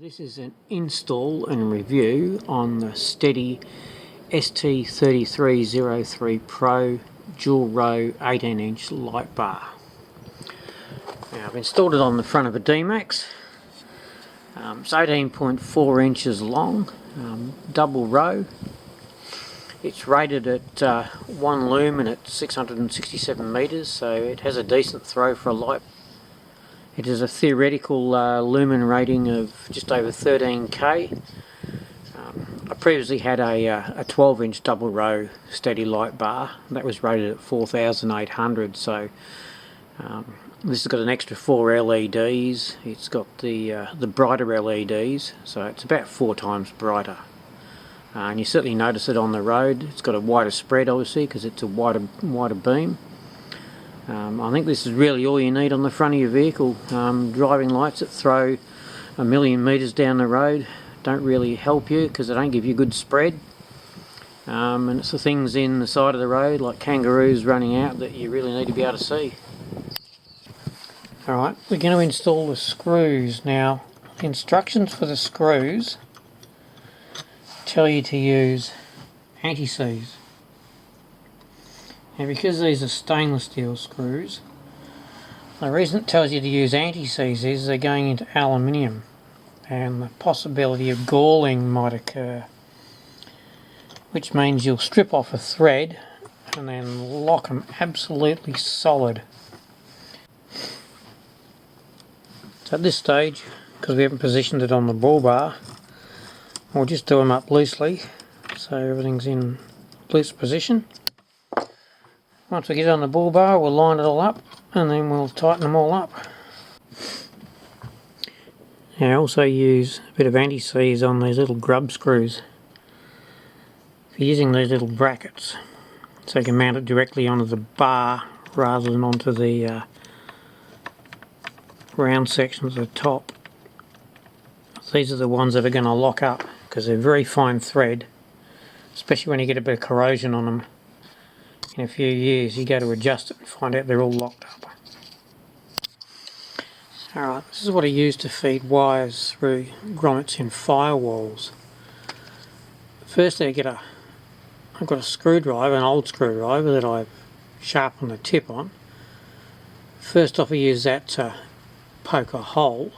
This is an install and review on the STEDI ST3303 Pro dual row 18-inch light bar. Now, I've installed it on the front of a DMAX. It's 18.4 inches long, double row. It's rated at 1 lumen at 667 meters, so it has a decent throw for a light. It is a theoretical lumen rating of just over 13k. I previously had a 12-inch double row STEDI light bar that was rated at 4,800. So this has got an extra 4 LEDs. It's got the brighter LEDs, so it's about 4 times brighter. And you certainly notice it on the road. It's got a wider spread, obviously, because it's a wider beam. I think this is really all you need on the front of your vehicle. Driving lights that throw 1,000,000 meters down the road don't really help you because they don't give you good spread. And it's the things in the side of the road, like kangaroos running out, that you really need to be able to see. Alright, we're going to install the screws. Now, the instructions for the screws tell you to use anti-seize. Now, because these are stainless steel screws, the reason it tells you to use anti-seize is they're going into aluminium and the possibility of galling might occur, which means you'll strip off a thread and then lock them absolutely solid. So at this stage, because we haven't positioned it on the bull bar, we'll just do them up loosely so everything's in loose position. Once we get it on the bull bar, we'll line it all up and then we'll tighten them all up. Now, I also use a bit of anti-seize on these little grub screws. If you're using these little brackets, so you can mount it directly onto the bar rather than onto the round section at the top. These are the ones that are going to lock up because they're very fine thread, especially when you get a bit of corrosion on them. In a few years you go to adjust it and find out they're all locked up. Alright, this is what I use to feed wires through grommets in Firewalls. Firstly I've got a screwdriver, an old screwdriver that I've sharpened the tip on. First off I use that to poke a hole.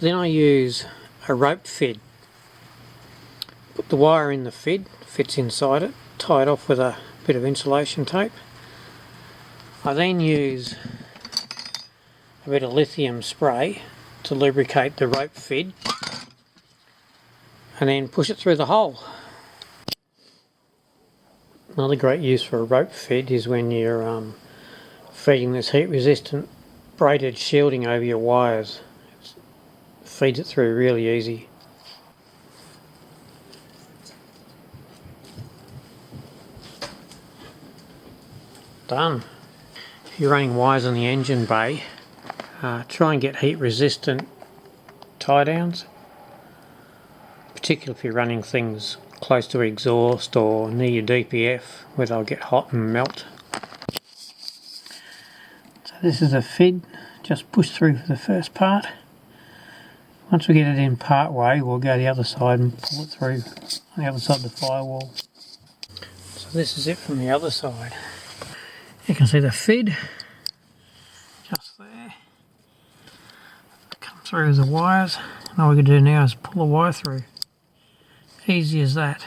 Then I use a rope fid. Put the wire in the fid, fits inside it, tie it off with a bit of insulation tape. I then use a bit of lithium spray to lubricate the rope fid and then push it through the hole. Another great use for a rope fid is when you're feeding this heat resistant braided shielding over your wires. It feeds it through really easy. Done. If you're running wires in the engine bay, try and get heat resistant tie downs, particularly if you're running things close to exhaust or near your DPF where they'll get hot and melt. So this is a fid, just push through for the first part. Once we get it in part way, we'll go the other side and pull it through on the other side of the firewall. So this is it from the other side. You can see the fid just there. Come through the wires. And all we can do now is pull the wire through. Easy as that.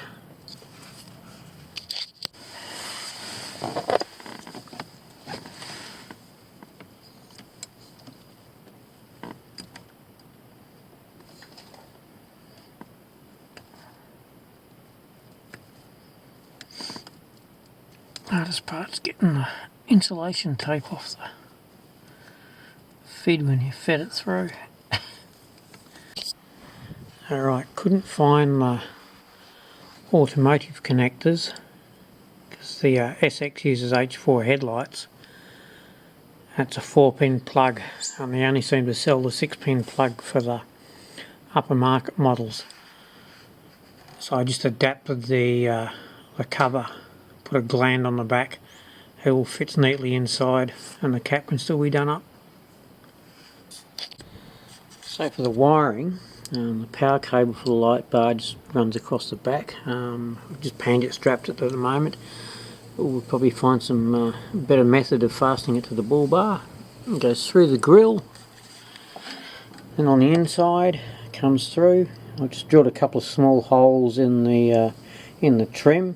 Hardest part's getting the insulation tape off the fid when you fed it through. Alright, couldn't find my automotive connectors because the SX uses H4 headlights. That's a 4-pin plug and they only seem to sell the 6-pin plug for the upper market models. So I just adapted the cover. Put a gland on the back, it all fits neatly inside and the cap can still be done up. So for the wiring, the power cable for the light bar just runs across the back. Just panjet strapped it at the moment. We'll probably find some better method of fastening it to the bull bar. It goes through the grill, and on the inside comes through. I've just drilled a couple of small holes in the trim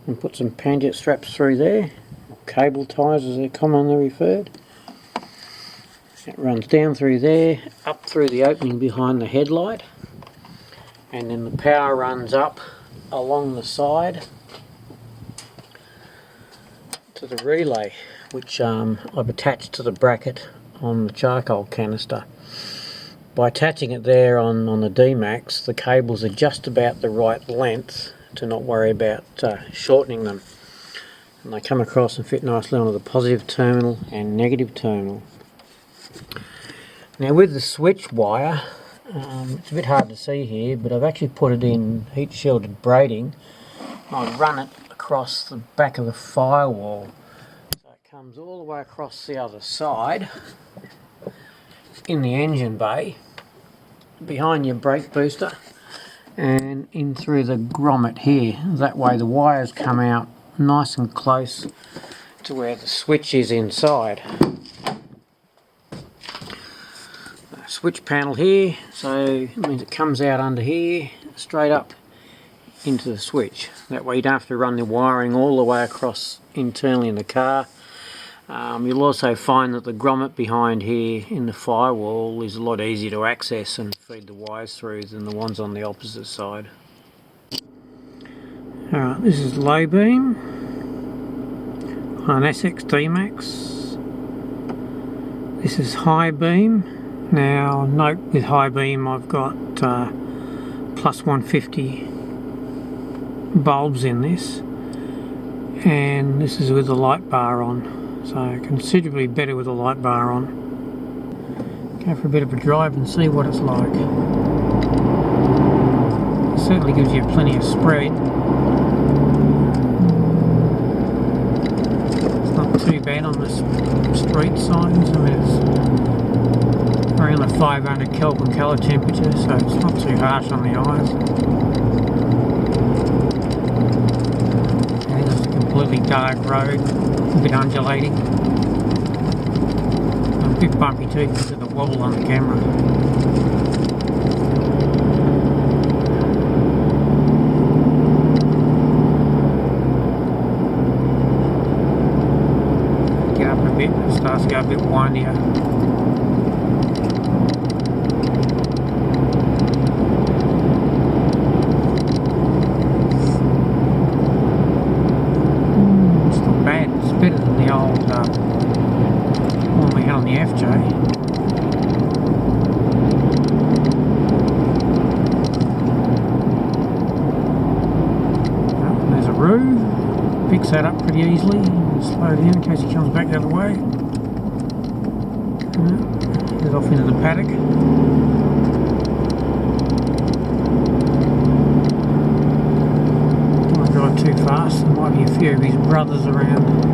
and put some panjet straps through there, cable ties as they're commonly referred. It runs down through there, up through the opening behind the headlight, and then the power runs up along the side to the relay, which I've attached to the bracket on the charcoal canister. By attaching it there on the DMAX, the cables are just about the right length to not worry about shortening them. And they come across and fit nicely onto the positive terminal and negative terminal. Now with the switch wire, it's a bit hard to see here, but I've actually put it in heat shielded braiding. I've run it across the back of the firewall. So it comes all the way across the other side in the engine bay, behind your brake booster, and in through the grommet here. That way the wires come out nice and close to where the switch is inside. Switch panel here, so it means it comes out under here straight up into the switch. That way you don't have to run the wiring all the way across internally in the car. You'll also find that the grommet behind here in the firewall is a lot easier to access and feed the wires through than the ones on the opposite side. Alright, this is low beam on an ST DMAX. This is high beam. Now note, with high beam I've got plus 150 bulbs in this, and this is with the light bar on, so considerably better with the light bar on. Go for a bit of a drive and see what it's like. It certainly gives you plenty of spread. It's not too bad on the street signs. I mean, it's around the 500 Kelvin colour temperature, so it's not too harsh on the eyes. And this is a completely dark road, a bit undulating. And a bit bumpy too because of the wobble on the camera. Get up a bit, it starts to go a bit windier. Better than the old one we had on the FJ. There's a roo, picks that up pretty easily, slow down in case he comes back the other way. Head off into the paddock. Don't drive too fast, there might be a few of his brothers around.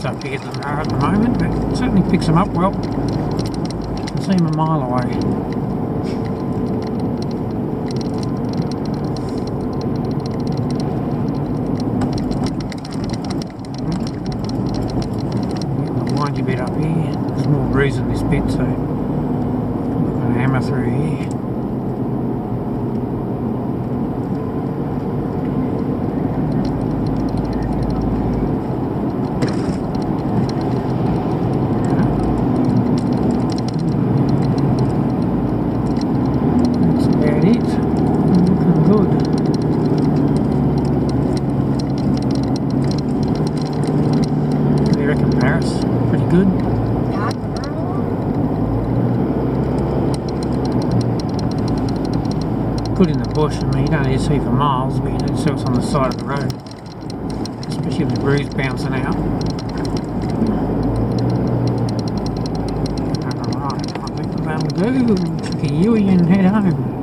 Up here than they are at the moment, but it certainly picks them up well. You can see them a mile away. The windy bit up here. There's more breeze in this bit, so I'm going to hammer through here. Pretty good. Good in the bush. I mean, you don't need to see for miles, but you need to see what's on the side of the road, especially with the breeze bouncing out. Alright, I think that'll do. Chuck a Yui and head home.